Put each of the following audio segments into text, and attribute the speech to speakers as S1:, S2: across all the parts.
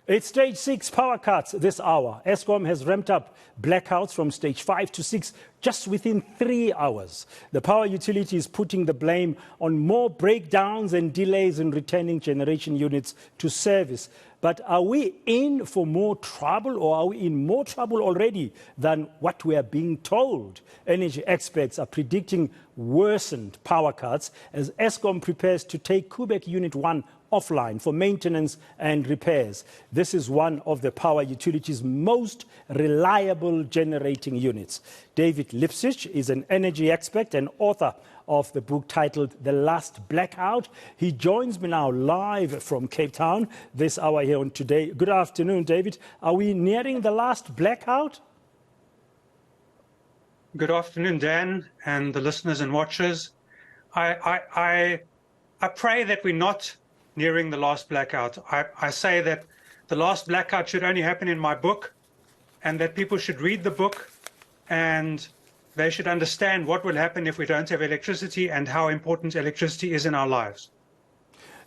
S1: It's stage 6 power cuts this hour. Eskom has ramped up blackouts from stage 5 to 6 just within 3 hours. The power utility is putting the blame on more breakdowns and delays in returning generation units to service. But are we in for more trouble, or are we in more trouble already than what we are being told? Energy experts are predicting worsened power cuts as Eskom prepares to take Quebec Unit 1 offline for maintenance and repairs. This is one of the power utility's most reliable generating units. David Lipschitz is an energy expert and author of the book titled The Last Blackout. He joins me now live from Cape Town this hour here on Today. Good afternoon, David. Are we nearing the last blackout?
S2: Good afternoon, Dan, and the listeners and watchers. I pray that we're not nearing the last blackout. I say that the last blackout should only happen in my book, and that people should read the book and they should understand what will happen if we don't have electricity and how important electricity is in our lives.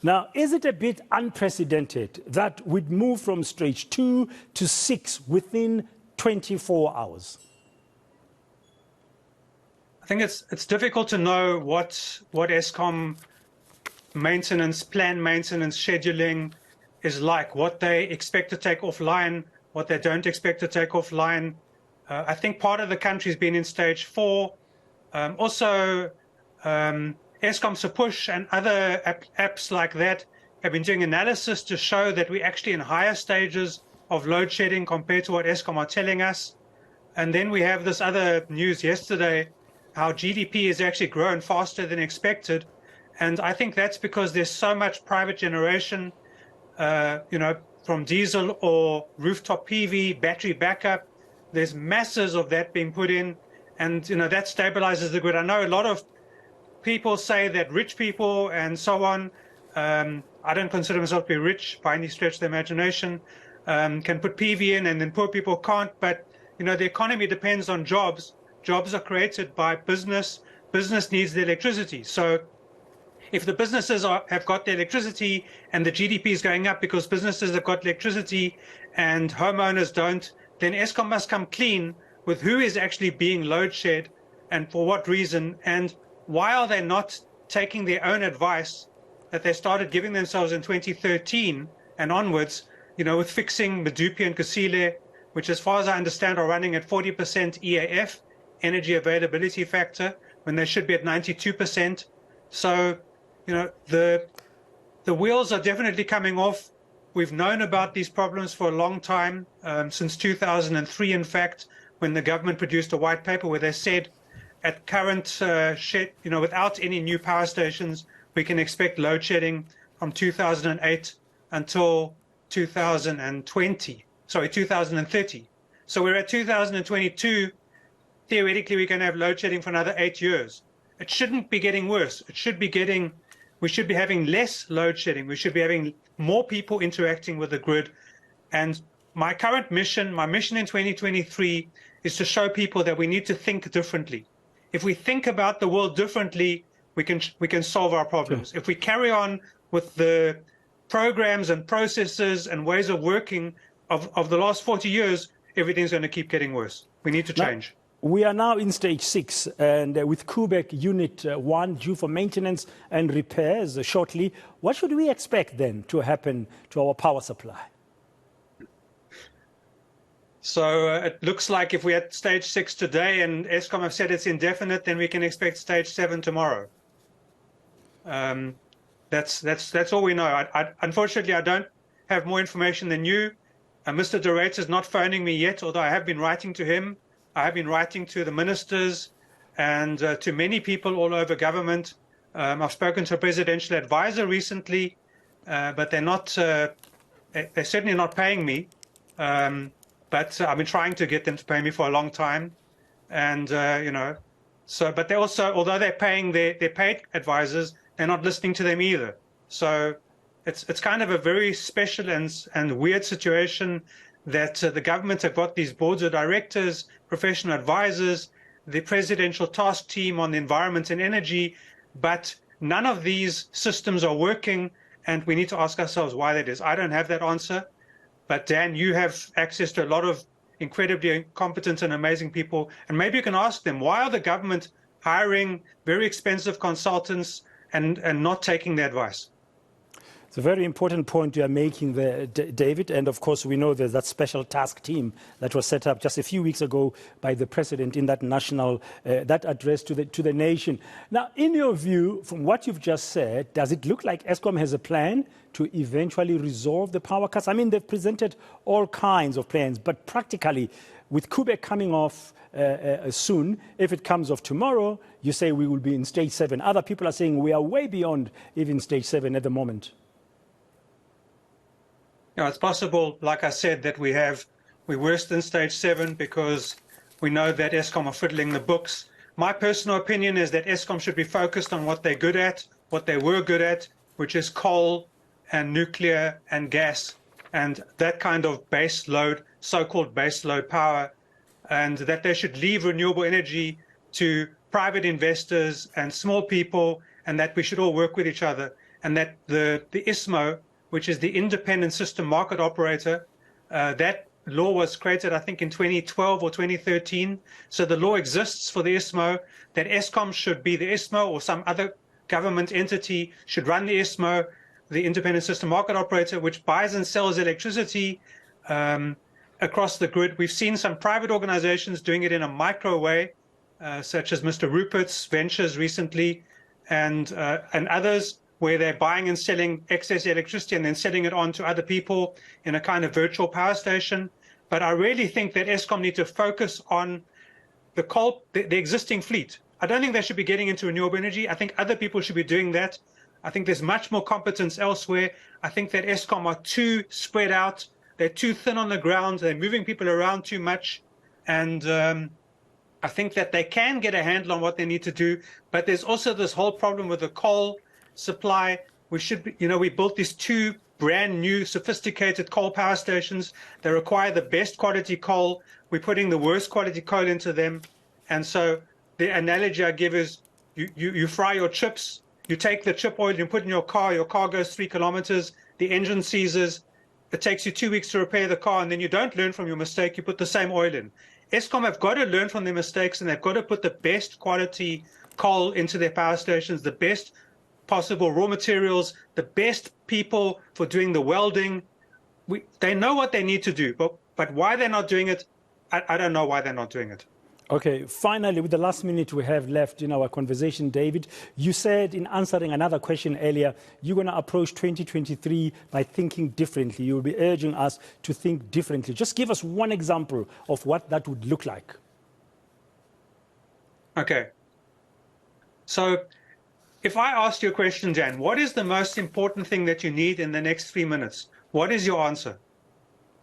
S1: Now, is it a bit unprecedented that we'd move from stage 2 to 6 within 24 hours?
S2: I think it's difficult to know what Eskom maintenance, planned maintenance scheduling is like, what they expect to take offline, what they don't expect to take offline. I think part of the country's been in stage 4. Also, Eskom's Push and other apps like that have been doing analysis to show that we're actually in higher stages of load shedding compared to what Eskom are telling us. And then we have this other news yesterday, how GDP has actually grown faster than expected. And I think that's because there's so much private generation, from diesel or rooftop PV, battery backup. There's masses of that being put in, and that stabilizes the grid. I know a lot of people say that rich people and so on, I don't consider myself to be rich by any stretch of the imagination, can put PV in and then poor people can't. But the economy depends on jobs. Jobs are created by business. Business needs the electricity. So if the businesses have got the electricity and the GDP is going up because businesses have got electricity and homeowners don't, then Eskom must come clean with who is actually being load shed and for what reason, and why are they not taking their own advice that they started giving themselves in 2013 and onwards, with fixing Medupi and Kusile, which as far as I understand are running at 40% EAF, energy availability factor, when they should be at 92%. So, the wheels are definitely coming off. We've known about these problems for a long time, since 2003, in fact, when the government produced a white paper where they said at current without any new power stations, we can expect load shedding from 2008 until 2030. So we're at 2022. Theoretically, we're going to have load shedding for another 8 years. It shouldn't be getting worse. We should be having less load shedding. We should be having more people interacting with the grid. And my mission in 2023 is to show people that we need to think differently. If we think about the world differently, we can solve our problems. If we carry on with the programs and processes and ways of working of the last 40 years, everything's going to keep getting worse. We need to change.
S1: We are now in stage 6, and with Quebec Unit 1 due for maintenance and repairs shortly. What should we expect then to happen to our power supply?
S2: So it looks like if we're at stage 6 today and Eskom have said it's indefinite, then we can expect stage 7 tomorrow. That's all we know. Unfortunately, I don't have more information than you. Mr. Durate is not phoning me yet, although I have been writing to him. I have been writing to the ministers and to many people all over government. I've spoken to a presidential advisor recently, but they're certainly not paying me. But I've been trying to get them to pay me for a long time. And, but they also, although they're paying their paid advisors, they're not listening to them either. So it's kind of a very special and weird situation that the government have got these boards of directors, professional advisors, the presidential task team on the environment and energy, but none of these systems are working, and we need to ask ourselves why that is. I don't have that answer. But Dan, you have access to a lot of incredibly competent and amazing people. And maybe you can ask them, why are the government hiring very expensive consultants and not taking their advice?
S1: It's a very important point you are making there, David. And of course, we know there's that special task team that was set up just a few weeks ago by the president in that national, that address to the nation. Now, in your view, from what you've just said, does it look like Eskom has a plan to eventually resolve the power cuts? I mean, they've presented all kinds of plans, but practically, with Quebec coming off soon, if it comes off tomorrow, you say we will be in stage 7. Other people are saying we are way beyond even stage 7 at the moment.
S2: You know, it's possible, like I said, that we're worse than stage 7 because we know that Eskom are fiddling the books. My personal opinion is that Eskom should be focused on what they're good at, what they were good at, which is coal and nuclear and gas and that kind of base load, so-called base load power, and that they should leave renewable energy to private investors and small people, and that we should all work with each other, and that the ISMO, which is the Independent System Market Operator, that law was created, I think, in 2012 or 2013. So the law exists for the ISMO, that Eskom should be the ISMO or some other government entity should run the ISMO, the Independent System Market Operator, which buys and sells electricity across the grid. We've seen some private organizations doing it in a micro way, such as Mr. Rupert's Ventures recently, and others, where they're buying and selling excess electricity and then selling it on to other people in a kind of virtual power station. But I really think that Eskom need to focus on the existing fleet. I don't think they should be getting into renewable energy. I think other people should be doing that. I think there's much more competence elsewhere. I think that Eskom are too spread out. They're too thin on the ground. They're moving people around too much. And I think that they can get a handle on what they need to do. But there's also this whole problem with the coal supply. We should be, we built these 2 brand new sophisticated coal power stations. They require the best quality coal. We're putting the worst quality coal into them. And so the analogy I give is you fry your chips, you take the chip oil, you put in your car goes 3 kilometers, the engine seizes, it takes you 2 weeks to repair the car, and then you don't learn from your mistake, you put the same oil in. Eskom have got to learn from their mistakes, and they've got to put the best quality coal into their power stations, the best possible raw materials, the best people for doing the welding. They know what they need to do, but why they're not doing it, I don't know why they're not doing it.
S1: Okay, finally, with the last minute we have left in our conversation, David, you said in answering another question earlier, you're going to approach 2023 by thinking differently. You'll be urging us to think differently. Just give us one example of what that would look like.
S2: Okay. So if I asked you a question, Jan, what is the most important thing that you need in the next 3 minutes? What is your answer?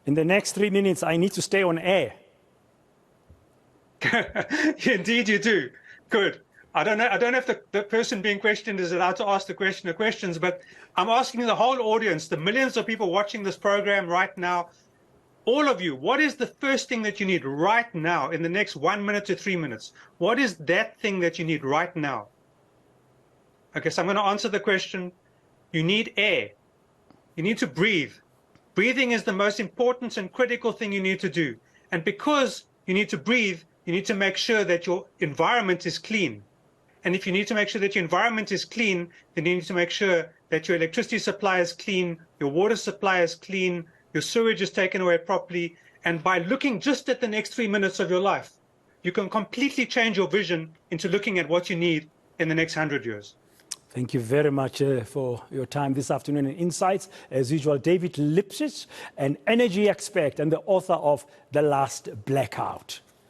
S1: In the next 3 minutes, I need to stay on air.
S2: Indeed you do. Good. I don't know if the person being questioned is allowed to ask the question of questions, but I'm asking the whole audience, the millions of people watching this program right now, all of you, what is the first thing that you need right now in the next 1 minute to 3 minutes? What is that thing that you need right now? Okay, so I'm going to answer the question. You need air. You need to breathe. Breathing is the most important and critical thing you need to do. And because you need to breathe, you need to make sure that your environment is clean. And if you need to make sure that your environment is clean, then you need to make sure that your electricity supply is clean, your water supply is clean, your sewage is taken away properly. And by looking just at the next 3 minutes of your life, you can completely change your vision into looking at what you need in the next 100 years.
S1: Thank you very much for your time this afternoon and insights. As usual, David Lipschitz, an energy expert and the author of The Last Blackout.